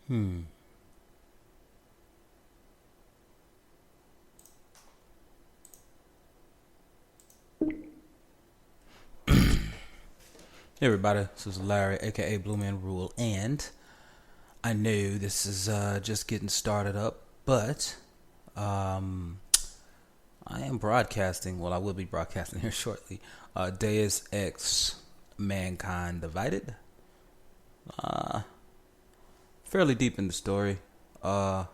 Hmm. Hey everybody, this is Larry, aka Blue Man Rule, and I know this is just getting started up, but um, I am broadcasting. Well, I will be broadcasting here shortly. Deus Ex, Mankind Divided. Uh, Fairly deep in the story. Well,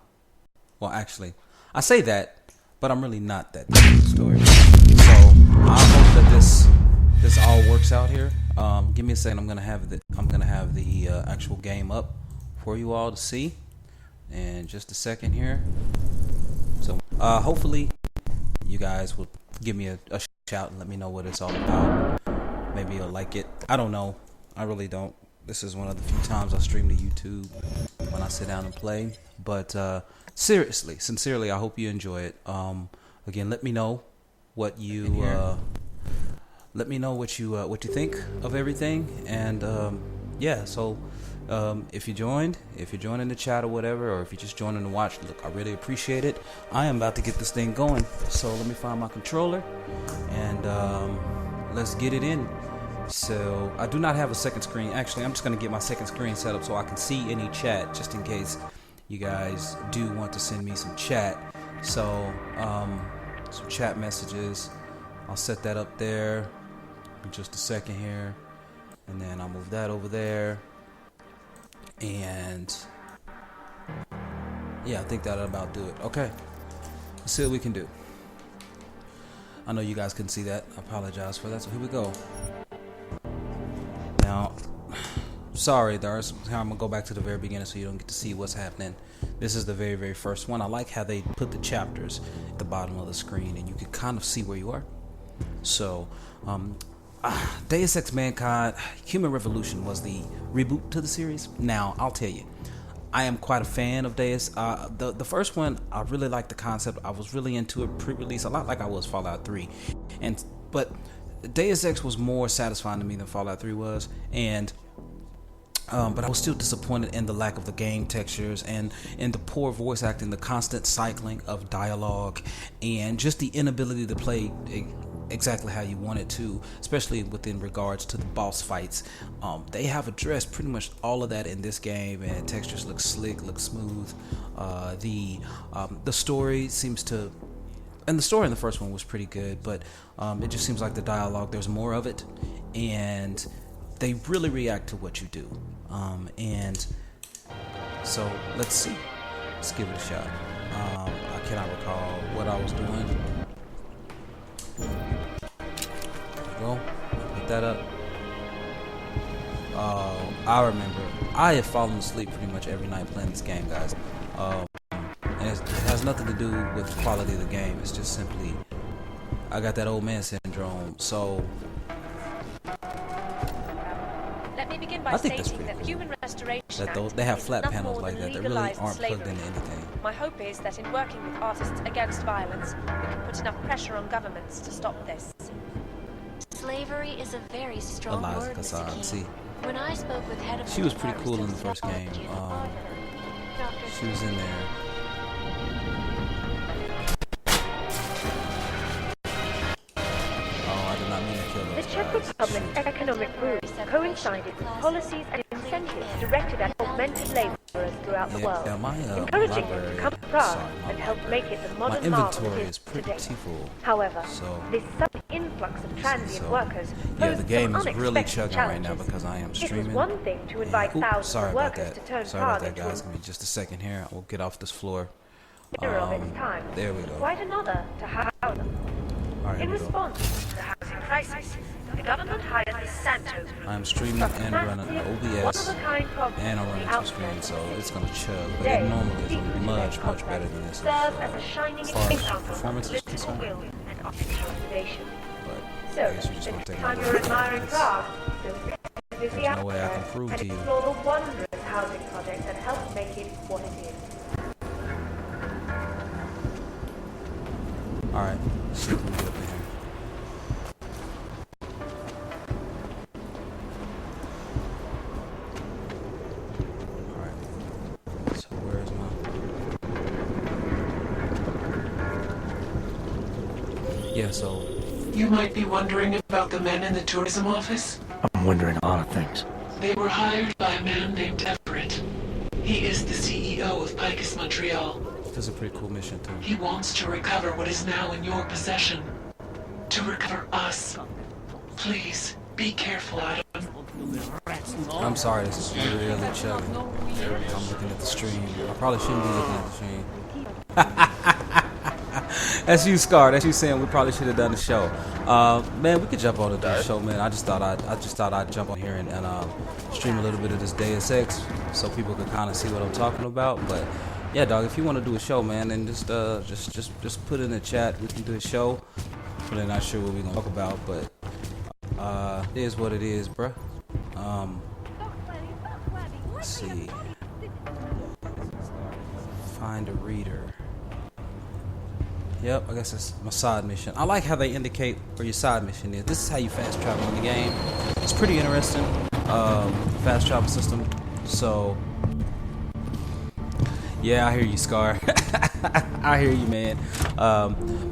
actually, I say that, but I'm really not that deep in the story. So I hope that this all works out here. Give me a second. I'm gonna have the actual game up for you all to see in just a second here. So hopefully you guys will give me a shout and let me know what it's all about. Maybe you'll like it. I don't know. I really don't. This is one of the few times I stream to YouTube when I sit down and play. But sincerely, I hope you enjoy it. Again, let me know what you what you think of everything, and yeah. So if you joined in the chat or whatever, or if you just joined in to watch, look, I really appreciate it. I am about to get this thing going, so let me find my controller and let's get it in. So I do not have a second screen. Actually, I'm just going to get my second screen set up so I can see any chat, just in case you guys do want to send me some chat. So some chat messages, I'll set that up there in just a second here, and then I'll move that over there, and yeah, I think that'll about do it. Okay, let's see what we can do. I know you guys couldn't see that. I apologize for that. So here we go. Now, sorry, I'm gonna go back to the very beginning so you don't get to see what's happening. This is the very, very first one. I like how they put the chapters at the bottom of the screen, and you can kind of see where you are. So, Deus Ex Mankind Human Revolution was the reboot to the series. Now, I'll tell you, I am quite a fan of Deus. The first one, I really liked the concept. I was really into it pre-release, a lot like I was Fallout 3, but Deus Ex was more satisfying to me than Fallout 3 was, and but I was still disappointed in the lack of the game textures and in the poor voice acting, the constant cycling of dialogue, and just the inability to play exactly how you want it to, especially within regards to the boss fights. They have addressed pretty much all of that in this game, and textures look slick, look smooth. The story seems to, and the story in the first one was pretty good, but it just seems like the dialogue, there's more of it, and they really react to what you do. And so let's see. Let's give it a shot. I cannot recall what I was doing. There we go. Put that up. I remember. I have fallen asleep pretty much every night playing this game, guys. And it has nothing to do with the quality of the game. It's just simply, I got that old man syndrome. So let me begin by I think that's stating pretty that cool. Human Restoration That Act they have is flat nothing panels more like than that really legalized aren't plugged slavery. into anything. My hope is that in working with artists against violence, we can put enough pressure on governments to stop this. Slavery is a very strong Eliza word, Mr. Kassab, King. see. When I spoke with head of She the was pretty cool in Department the of first game. Dr. She was in there. Oh, I did not mean to kill The those Czech guys. Republic's Shoot. economic boom coincided with policies and incentives directed at augmented laborers throughout the world, my encouraging them library, to come to Prague sorry, my and help library. make it the My modern marvel inventory it is is today. pretty full. However, So, this sudden influx of transient workers yeah, posed the game some is really unexpected chugging right now challenges. because I am It was streaming. one thing to invite thousands sorry of about workers that. to turn Sorry about Prague that, into guys. Give me just a second here. We'll get off this floor. a center of its time. There we go. Quite another to house them. All right, In here we go. response to the housing crisis, the government hired the Santos. I'm streaming and running OBS, One-of-a-kind problem and I'm running the two screens, so outskirts. it's gonna chug. But Today, it normally is deeply much complex better than this. serves as a shining As far as example performance of is political concerned. will and artificial innovation. But So, I guess you just the want to take next time a you're look. admiring Prague, don't visit the There's no way I can outskirts prove and to you. explore the wondrous housing project that helped make it what it is. All right, let's see if we can get up in here. All right. Yeah, so You might be wondering about the men in the tourism office. I'm wondering a lot of things. They were hired by a man named Everett. He is the CEO of Picus Montreal. this is a pretty cool mission too. He wants to recover what is now in your possession. To recover us. Please, be careful, Adam. I'm sorry, this is really chilling. I'm looking at the stream. I probably shouldn't be looking at the stream. That's you, Scar. That's you saying we probably should have done the show. Man, we could jump on to the show, man. I just thought I'd jump on here and stream a little bit of this Deus Ex so people could kind of see what I'm talking about. But yeah, dog, if you want to do a show, man, then just put it in the chat. We can do a show. Really not sure what we're gonna talk about, but it is what it is, bruh. Let's see. Find a reader. Yep, I guess that's my side mission. I like how they indicate where your side mission is. This is how you fast travel in the game. It's pretty interesting. Fast travel system. So, yeah, I hear you, Scar. I hear you, man.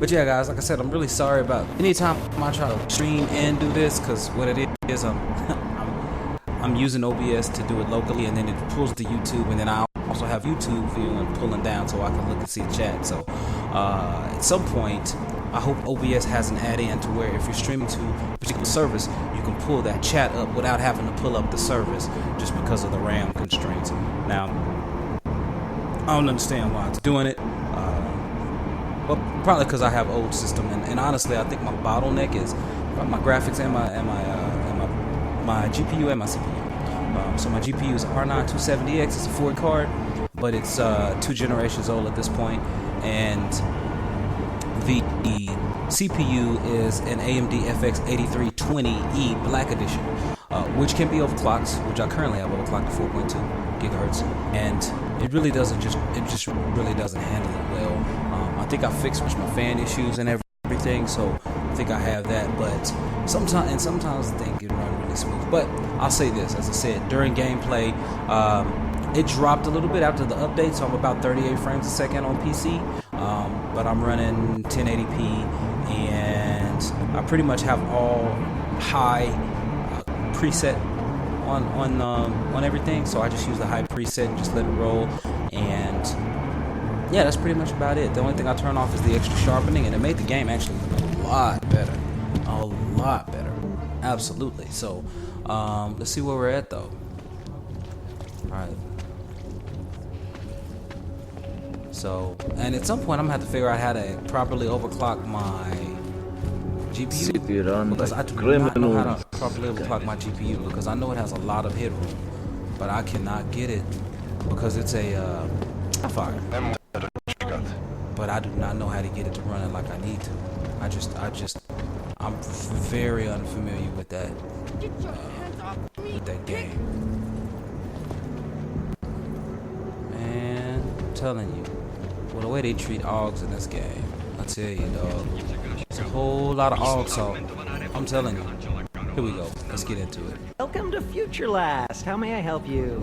But yeah, guys, like I said, I'm really sorry about anytime I try to stream and do this, because what it is, I'm using OBS to do it locally, and then it pulls to YouTube, and then I also have YouTube viewing pulling down so I can look and see the chat. So at some point, I hope OBS has an add-in to where if you're streaming to a particular service, you can pull that chat up without having to pull up the service just because of the RAM constraints. Now, I don't understand why it's doing it. Well, probably because I have old system, and honestly, I think my bottleneck is my graphics and my GPU and my CPU. So my GPU is R9 270X. It's a Ford card, but it's 2 generations old at this point, and the CPU is an AMD FX 8320E Black Edition, which can be overclocked, which I currently have overclocked to 4.2 gigahertz, and it really doesn't really doesn't handle it well. I think I fixed my fan issues and everything, so I think I have that. But sometimes the thing can run really smooth. But I'll say this, as I said, during gameplay, it dropped a little bit after the update, so I'm about 38 frames a second on PC. But I'm running 1080p, and I pretty much have all high preset on everything, so I just use the high preset and just let it roll. And yeah, that's pretty much about it. The only thing I turn off is the extra sharpening, and it made the game actually a lot better. Absolutely. So let's see where we're at though. Alright, so, and at some point I'm gonna have to figure out how to properly overclock my GPU, because I do not know how to properly overclock my GPU, because I know it has a lot of headroom, but I cannot get it because it's a Sapphire. But I do not know how to get it to run it like I need to. I'm very unfamiliar with that game. Man, I'm telling you, well, the way they treat AUGs in this game, I tell you, dog, it's a whole lot of AUG salt. I'm telling you. Here we go. Let's get into it. Welcome to Future Last. How may I help you?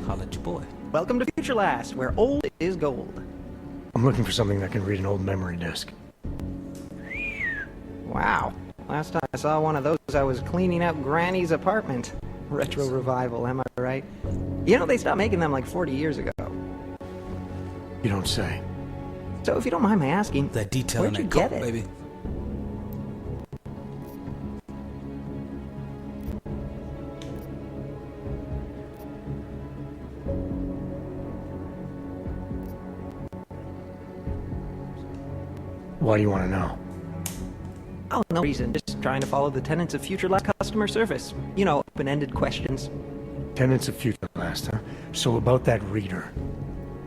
Holla at your boy. Welcome to Future Last, where old is gold. I'm looking for something that can read an old memory disk. Wow. Last time I saw one of those, I was cleaning up Granny's apartment. Retro revival, am I right? You know, they stopped making them like 40 years ago. You don't say. So if you don't mind my asking, That detail in where'd you that coat, get it? baby. Why do you want to know? Oh, no reason. Just trying to follow the tenets of Future Last customer service. You know, open-ended questions. Tenants of Future Last, huh? So about that reader.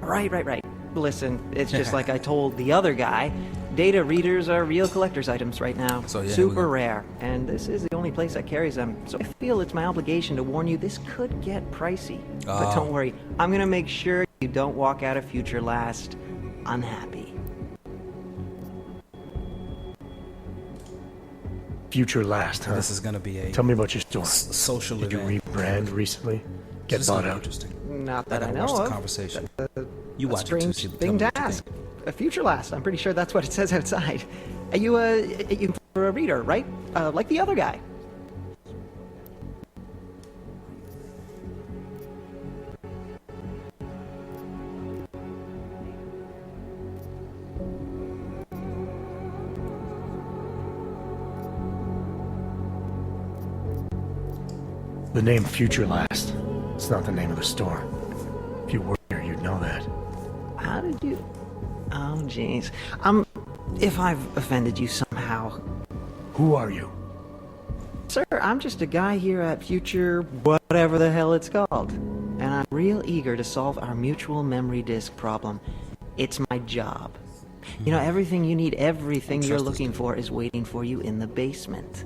Right. Listen, it's just like I told the other guy. Data readers are real collector's items right now. So, yeah, super rare. And this is the only place that carries them. So I feel it's my obligation to warn you this could get pricey. But don't worry, I'm going to make sure you don't walk out of Future Last unhappy. Future Last, huh? This is gonna be a Tell me about your store. social Did you event. rebrand recently? Get This is bought gonna be out. interesting. Not that I gotta know watch the of. conversation. You A watch it too, strange so you tell thing me to what you ask. think. a future last. I'm pretty sure that's what it says outside. You for a reader, right? Like the other guy. The name Future Last. It's not the name of the store. If you were here, you'd know that. How did you... Oh, jeez. If I've offended you somehow... Who are you? Sir, I'm just a guy here at Future... whatever the hell it's called. And I'm real eager to solve our mutual memory disk problem. It's my job. You know, everything you need, everything you're looking for is waiting for you in the basement.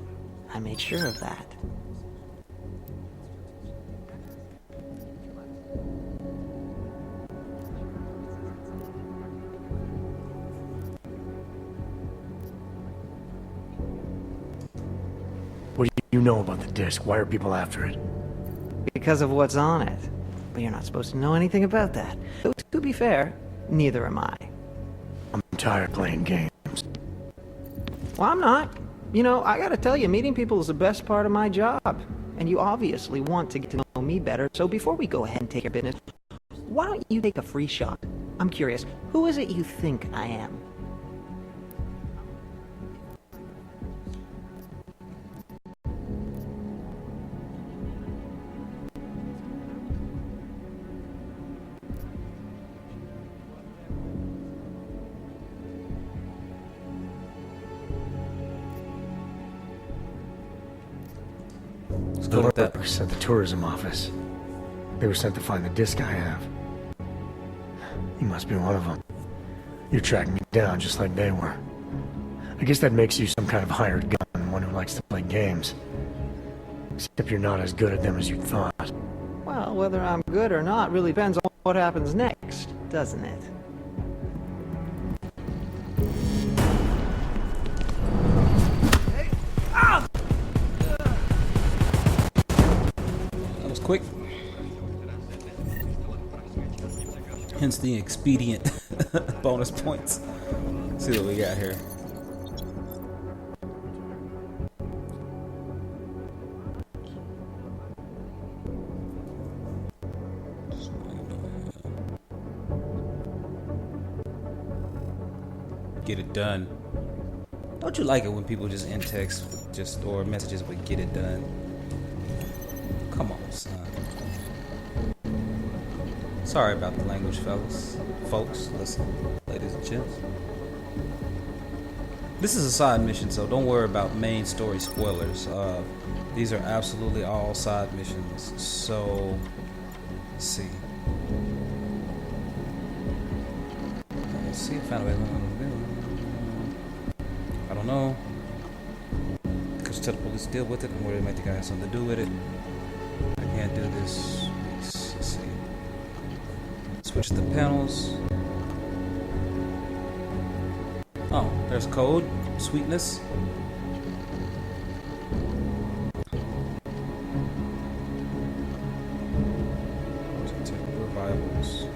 I made sure of that. What do you know about the disc? Why are people after it? Because of what's on it. But you're not supposed to know anything about that. Though, to be fair, neither am I. I'm tired of playing games. Well, I'm not. You know, I gotta tell you, meeting people is the best part of my job. And you obviously want to get to know me better, so before we go ahead and take your business, why don't you take a free shot? I'm curious, who is it you think I am? The clerks at the tourism office. They were sent to find the disc I have. You must be one of them. You're tracking me down just like they were. I guess that makes you some kind of hired gun, one who likes to play games. Except you're not as good at them as you thought. Well, whether I'm good or not really depends on what happens next, doesn't it? Quick. Hence the expedient bonus points. Let's see what we got here. Get it done. Don't you like it when people just end text with just or messages with "get it done"? Come on, son. Sorry about the language, fellas. Folks, listen, ladies and gents. This is a side mission, so don't worry about main story spoilers. These are absolutely all side missions. So, let's see. Let's see if I don't know. Because tell the police to deal with it, and where they might think I have something to do with it. I can't do this. Let's see. Switch the panels. Oh, there's code. Sweetness. Revivals.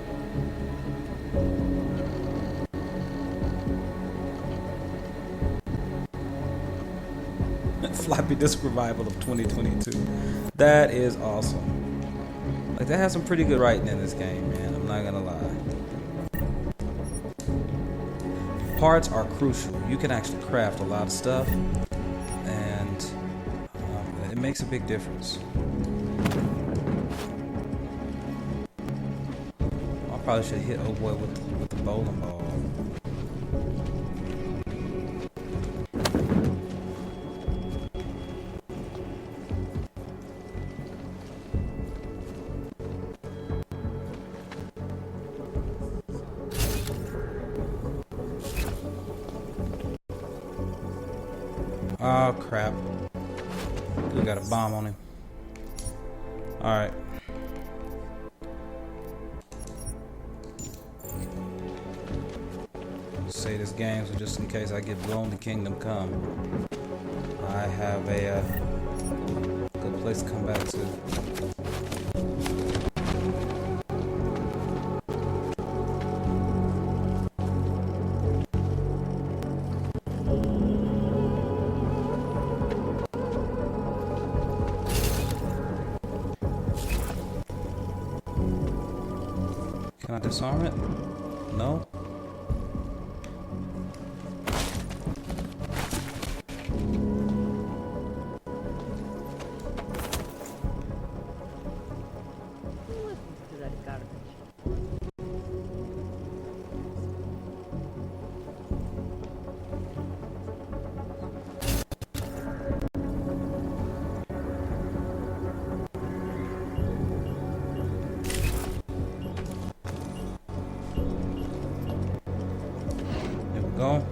Floppy disk revival of 2022. That is awesome. Like, that has some pretty good writing in this game, man. I'm not gonna lie. Parts are crucial. You can actually craft a lot of stuff, and it makes a big difference. I probably should hit old boy with the bowling ball. Oh crap. We got a bomb on him. Alright. Say this game so just in case I get blown to Kingdom Come, I have a good place to come back to. Can I disarm it? No? Go.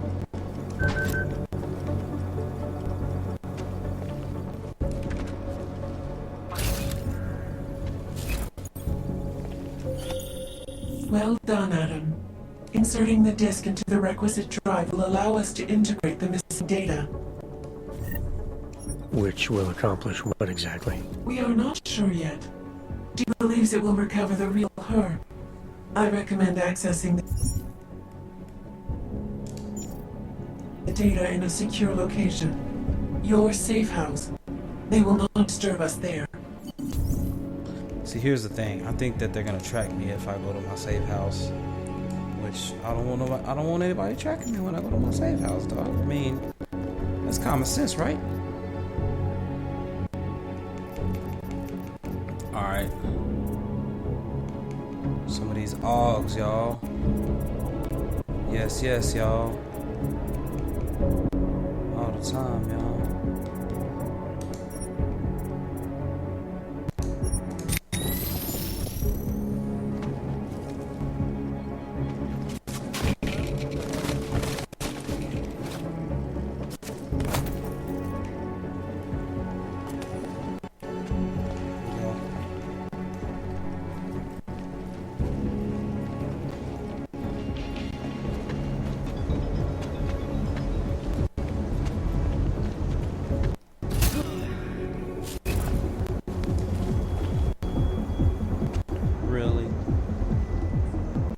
Well done, Adam. Inserting the disk into the requisite drive will allow us to integrate the missing data. Which will accomplish what exactly? We are not sure yet. She believes it will recover the real her. I recommend accessing the data in a secure location. Your safe house. They will not disturb us there. See, here's the thing. I think that they're gonna track me if I go to my safe house, which I don't want anybody tracking me when I go to my safe house, dog. I mean, that's common sense, right? All right. Some of these augs, y'all. Yes, y'all. All the time, y'all.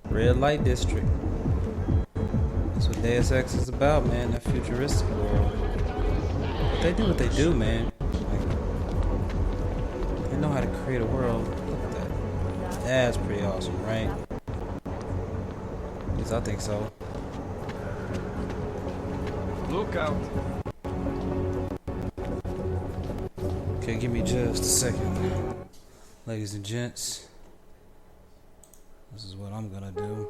Red light district. That's what Deus Ex is about, man. That futuristic world. But they do what they do, man. Like, they know how to create a world. Look at that. That's pretty awesome, right? At least I think so. Look out. Okay, give me just a second. Ladies and gents. This is what I'm gonna do.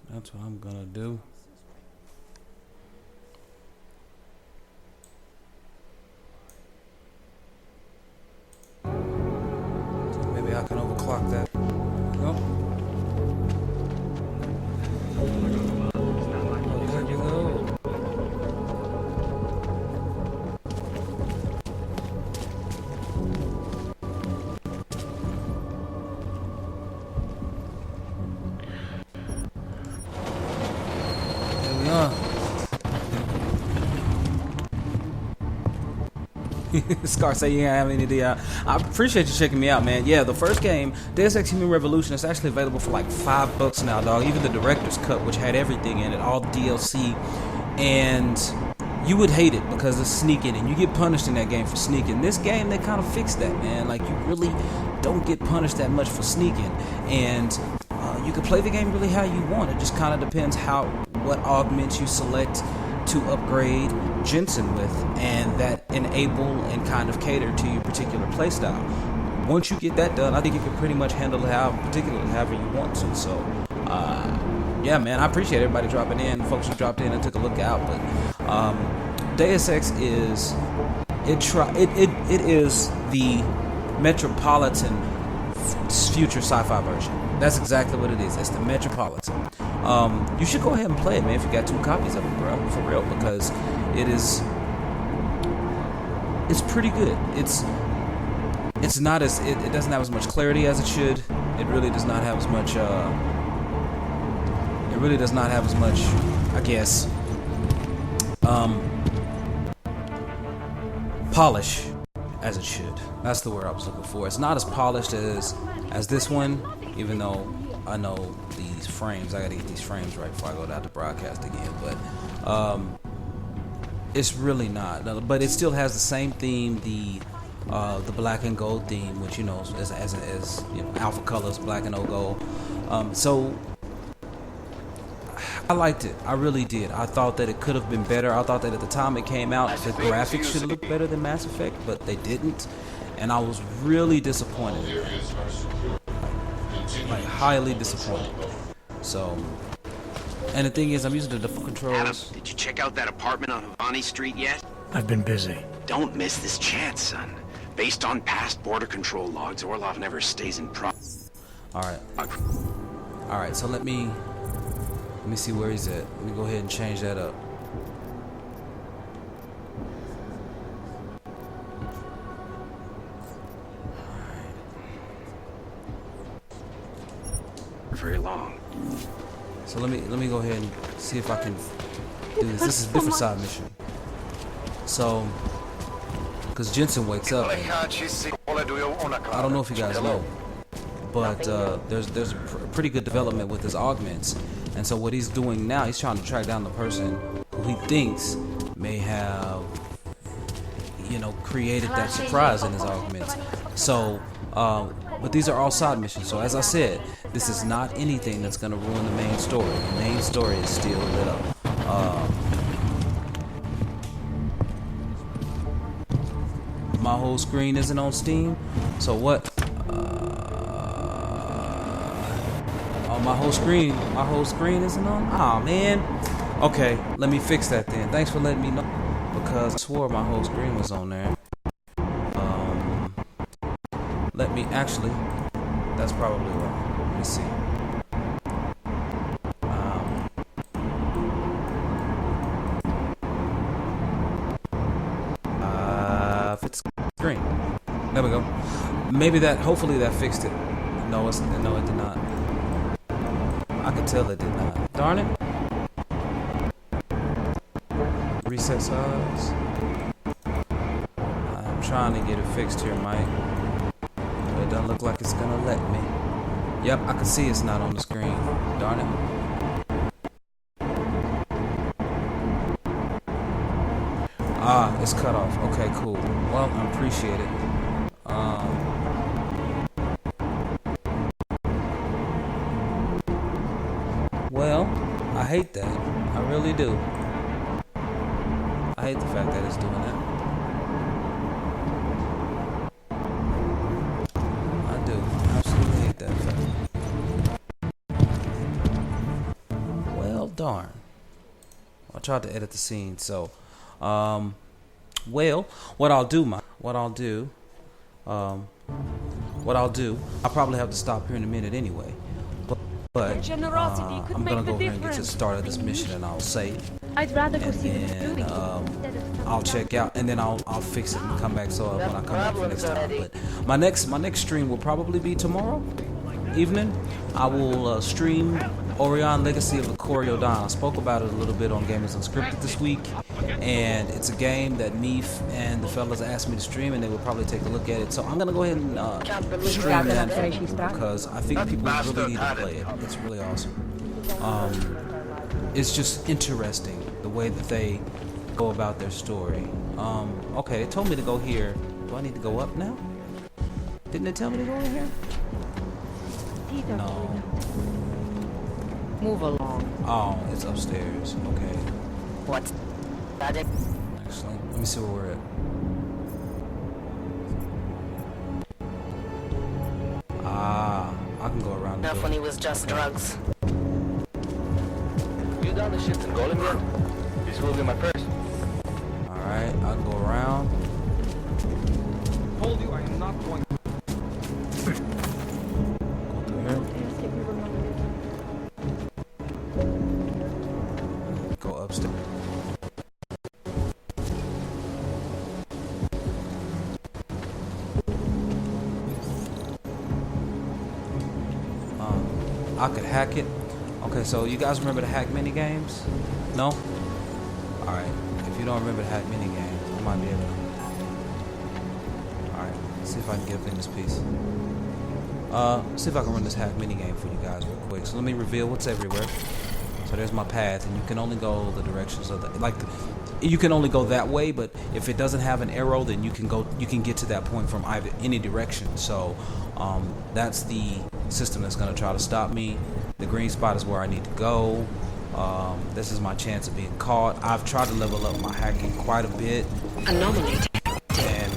That's what I'm gonna do. So maybe I can overclock that. Nope. There you go. Scar say you ain't have any idea. I appreciate you checking me out, man. Yeah, the first game, Deus Ex Human Revolution, is actually available for like $5 now, dog. Even the director's cut, which had everything in it, all the DLC, and you would hate it because it's sneaking, and you get punished in that game for sneaking. This game, they kind of fixed that, man. Like, you really don't get punished that much for sneaking, and you can play the game really how you want. It just kind of depends what augments you select to upgrade Jensen with, and that enable and kind of cater to your particular playstyle. Once you get that done, I think you can pretty much handle it however you want to. So, yeah, man, I appreciate everybody dropping in, folks who dropped in and took a look out. But Deus Ex is it is the Metropolitan future sci-fi version. That's exactly what it is. It's the Metropolitan. You should go ahead and play it, man, if you got 2 copies of it, bro, for real, because it's pretty good. It doesn't have as much clarity as it should. It really does not have as much I guess polish as it should. That's the word I was looking for. It's not as polished as this one, even though I know these frames. I gotta get these frames right before I go down to broadcast again. But it's really not. But it still has the same theme. The the black and gold theme, which, you know, as you know, alpha colors, black and gold. So I liked it. I really did. I thought that it could have been better. I thought that at the time it came out, the graphics should look better than Mass Effect, but they didn't, and I was really disappointed. Like highly disappointed. So, and the thing is, I'm using the default controls. Adam, did you check out that apartment on Havani Street yet? I've been busy. Don't miss this chance, son. Based on past border control logs, Orlov never stays in Alright, so let me see where he's at. Let me go ahead and change that up. very long. So let me go ahead and see if I can do this. This is a different side mission. So, because Jensen wakes up, and I don't know if you guys know, but there's a pretty good development with his augments, and so what he's doing now, he's trying to track down the person who he thinks may have, you know, created that surprise in his augments. So, but these are all side missions. So as I said, this is not anything that's going to ruin the main story. The main story is still lit up. My whole screen isn't on Steam. So what? Oh, my whole screen isn't on? Oh man. Okay, let me fix that then. Thanks for letting me know, because I swore my whole screen was on there. Let me actually. That's probably wrong. Let me see. Fix screen. There we go. Maybe that. Hopefully that fixed it. No, it did not. I could tell it did not. Darn it. Reset size. I'm trying to get it fixed here, Mike. But it doesn't look like it's gonna let me. Yep, I can see it's not on the screen. Darn it. Ah, it's cut off. Okay, cool. Well, I appreciate it. Well, I hate that. I really do. I hate the fact that it's doing that. I do. I absolutely hate that fact. Well, darn. I tried to edit the scene, so well, what I'll do, I'll probably have to stop here in a minute anyway. But I'm gonna go ahead and get to the start of this mission, and I'll save. I'd rather go And see the then movie. I'll check out, and then I'll fix it and come back. So when I come back for next time. But my next stream will probably be tomorrow evening. I will stream Orion Legacy of the Coriodan. I spoke about it a little bit on Gamers Unscripted this week, and it's a game that Meef and the fellas asked me to stream, and they will probably take a look at it. So I'm gonna go ahead and stream that because I think people really need to play it. It's really awesome. It's just interesting the way that they go about their story. Okay, they told me to go here. Do I need to go up now? Didn't they tell me to go in here? No. Move along. Oh, it's upstairs. Okay. What's that? Actually, let me see where we're at. Ah, I can go around. Enough when he was just drugs. You done the shift in Golem yet? This will be my first. Alright, I can go around. Told you I am not going. Go through here. Go upstairs. I could hack it. Okay, so you guys remember the hack mini games? No? Alright. If you don't remember the hack mini games, I might be able to. Alright, see if I can get up in this piece. See if I can run this hack mini game for you guys real quick. So let me reveal what's everywhere. So there's my path, and you can only go the directions of you can only go that way. But if it doesn't have an arrow, then you can get to that point from any direction. So that's the system that's going to try to stop me. The green spot is where I need to go. This is my chance of being caught. I've tried to level up my hacking quite a bit. Anomaly detected. And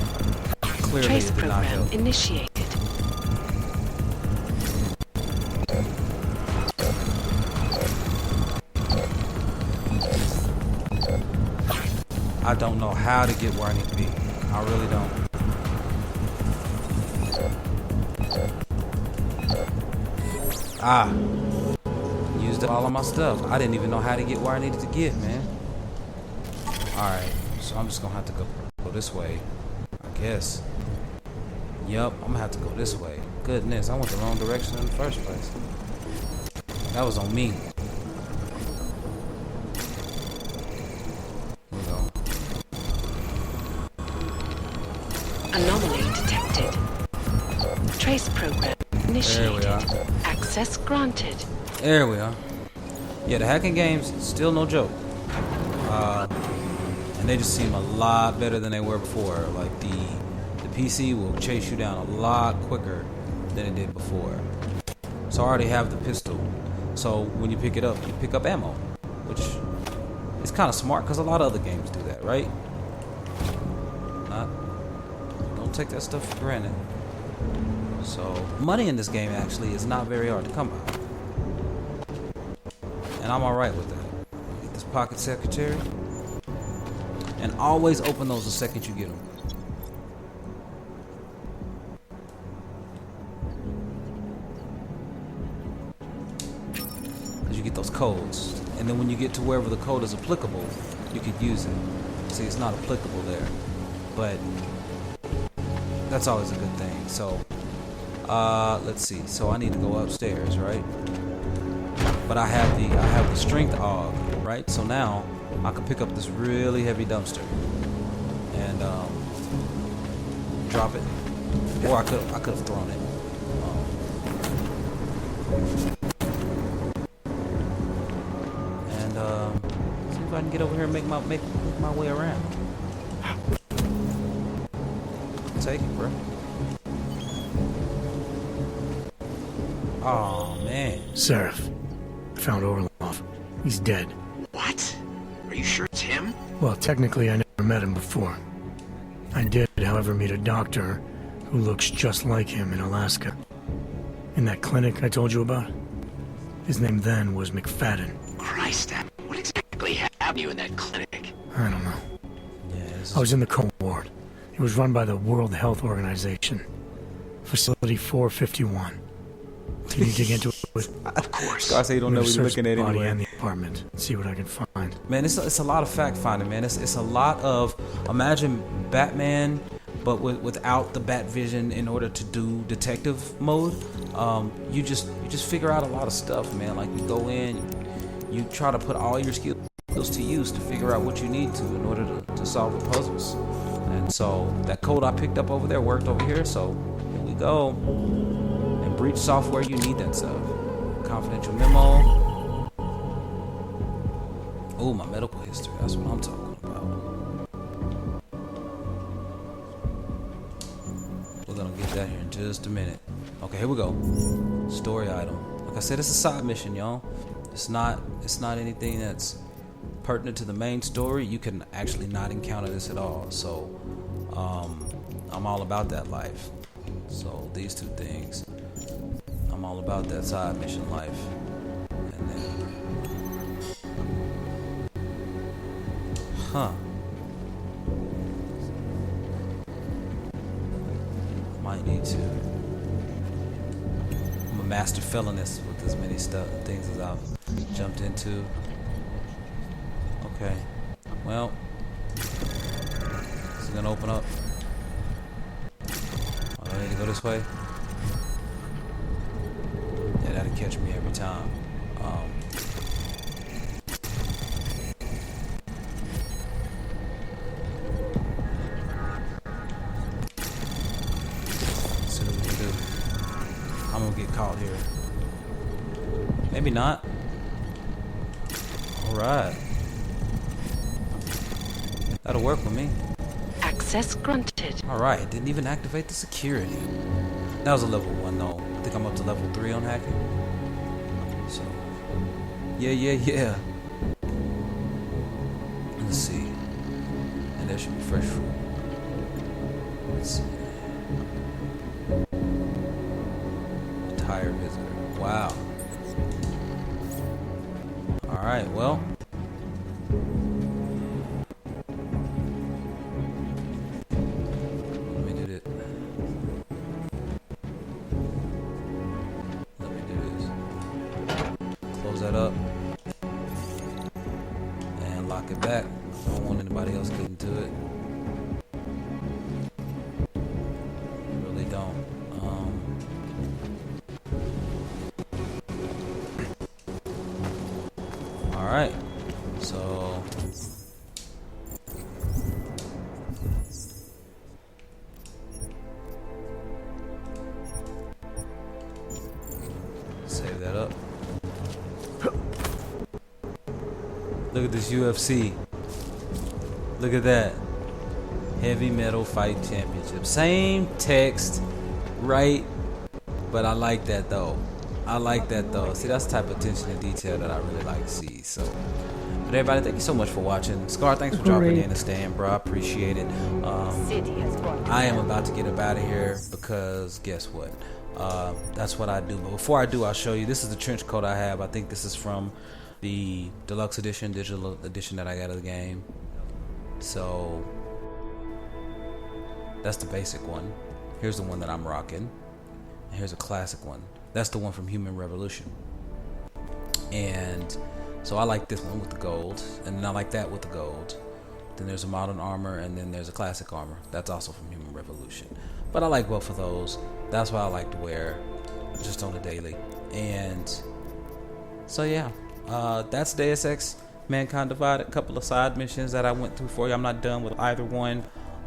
clearly Trace it did not program help. initiated. I don't know how to get where I need to be. I really don't. Used up all of my stuff. I didn't even know how to get where I needed to get, man. Alright, so I'm just gonna have to go this way, I guess. Yep, I'm gonna have to go this way. Goodness, I went the wrong direction in the first place. That was on me. Here we go. Anomaly detected. Trace program initiated. There we are. Access granted. There we are. Yeah, the hacking games, still no joke. And they just seem a lot better than they were before. Like the PC will chase you down a lot quicker than it did before. So I already have the pistol. So when you pick it up, you pick up ammo, which is kind of smart because a lot of other games do that, right? Don't take that stuff for granted. So money in this game actually is not very hard to come by. And I'm alright with that. Get this pocket secretary. And always open those the second you get them. Because you get those codes. And then when you get to wherever the code is applicable, you could use it. See, it's not applicable there. But that's always a good thing. So, let's see. So I need to go upstairs, right? But I have the strength aug, right? So now I can pick up this really heavy dumpster and drop it, or I could have thrown it. And see if I can get over here and make my way around. Take it, bro. Oh man, Seraph, I found Orlov. He's dead. What? Are you sure it's him? Well, technically, I never met him before. I did, however, meet a doctor who looks just like him in Alaska. In that clinic I told you about? His name then was McFadden. Christ, what exactly happened to you in that clinic? I don't know. yeah. I was in the coma ward. It was run by the World Health Organization. Facility 451. Can you dig into it? Of course. I say you don't know what you're looking at the body anyway. and the apartment. See what I can find. Man, it's a lot of fact finding, man. It's a lot of, imagine Batman, but without the bat vision in order to do detective mode. You just figure out a lot of stuff, man. Like you go in, you try to put all your skills to use to figure out what you need to in order to solve the puzzles. And so that code I picked up over there worked over here. So here we go. And breach software, you need that stuff. Confidential memo. Oh, my medical history. That's what I'm talking about. We're gonna get that here in just a minute. Okay, here we go. Story item. Like I said, it's a side mission, y'all. It's not anything that's pertinent to the main story. You can actually not encounter this at all. So, I'm all about that life. So these two things, I'm all about that side mission life. And then, might need to. I'm a master felonist with as many things as I've jumped into. Okay. Well, is it gonna open up? Oh, I need to go this way. Yeah, that'll catch me every time. Let's see what we can do. I'm gonna get caught here. Maybe not. Alright. That'll work with me. Access granted. Alright, didn't even activate the security. That was a level 1 though. I think I'm up to level 3 on hacking. So, yeah. Let's see. And there should be fresh fruit. Let's see. Tire visitor. Wow. Alright, well. Let me do this. Close that up. And lock it back. I don't want anybody else getting to it. Really don't. Alright. So save that up. Look at this UFC. Look at that. Heavy Metal Fight Championship. Same text, right? But I like that though. See, that's the type of attention to detail that I really like to see. So, but everybody, thank you so much for watching. Scar, thanks for dropping in and staying, bro. I appreciate it. I am about to get up out of here because guess what? That's what I do. But before I do, I'll show you. This is the trench coat I have. I think this is from the deluxe edition, digital edition that I got of the game. So that's the basic one. Here's the one that I'm rocking. And here's a classic one. That's the one from Human Revolution. And so I like this one with the gold, and then I like that with the gold. Then there's a modern armor, and then there's a classic armor. That's also from Human Revolution. But I like both of those. That's what I like to wear just on the daily. And so yeah, that's Deus Ex Mankind Divided. A couple of side missions that I went through for you. I'm not done with either one,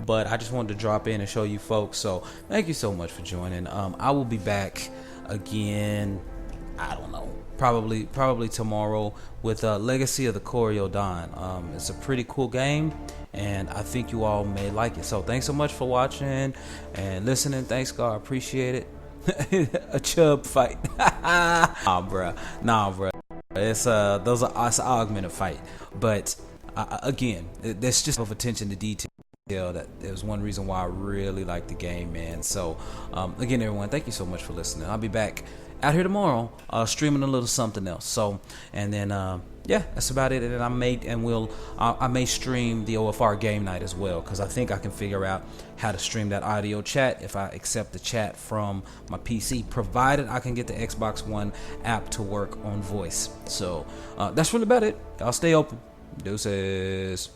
but I just wanted to drop in and show you folks. So thank you so much for joining. I will be back again, I don't know, probably tomorrow with Legacy of the Choreo Don. It's a pretty cool game, and I think you all may like it. So thanks so much for watching and listening. Thanks, God, appreciate it. A chub fight. Nah, bruh. It's it's an augmented fight, but again, there's just of attention to detail. That there's one reason why I really like the game, man. So again, everyone, thank you so much for listening. I'll be back out here tomorrow, streaming a little something else. So, and then yeah, that's about it. And I may stream the OFR game night as well, because I think I can figure out how to stream that audio chat if I accept the chat from my PC, provided I can get the Xbox One app to work on voice. So that's really about it. Y'all stay open. Deuces.